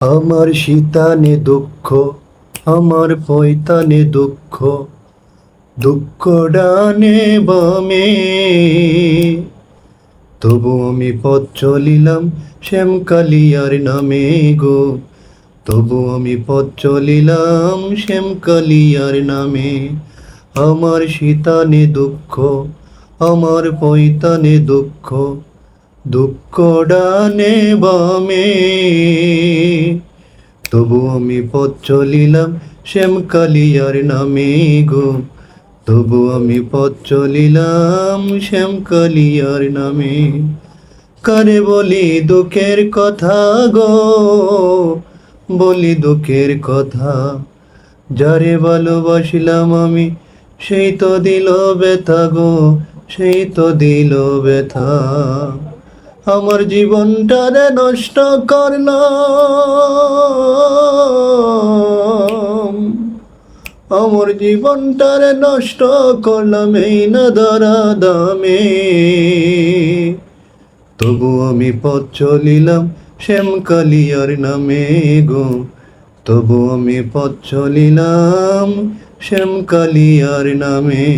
আমার শীতানে দুঃখ, আমার পৈতানে দুঃখ, দুঃখ ডানে বামে। তবু আমি পথ চলিলাম শ্যামকালিয়ার নামে গো। তবু আমি পথ চলিলাম শ্যামকালিয়ার নামে। আমার শীতানে দুঃখ, আমার পৈতানে দুঃখ, দুঃখ ডানে বামে। তবু আমি পথ চলিলাম শ্যামকালিয়ার নামে গো। তবু আমি পথ চলিলাম শ্যামকালিয়ার নামে। কারে বলি দুঃখের কথা গো, বলি দুঃখের কথা। যারে ভালোবাসিলাম আমি, সেই তো দিল ব্যথা গো, সেই তো দিল ব্যথা। আমার জীবনটারে নষ্ট করলাম, আমার জীবনটারে নষ্ট করলাম এই না ধরা দামে। তবু আমি পথ চলিলাম শ্যামকালিয়ার নামে গো। তবু আমি পথ চলিলাম শ্যামকালিয়ার নামে।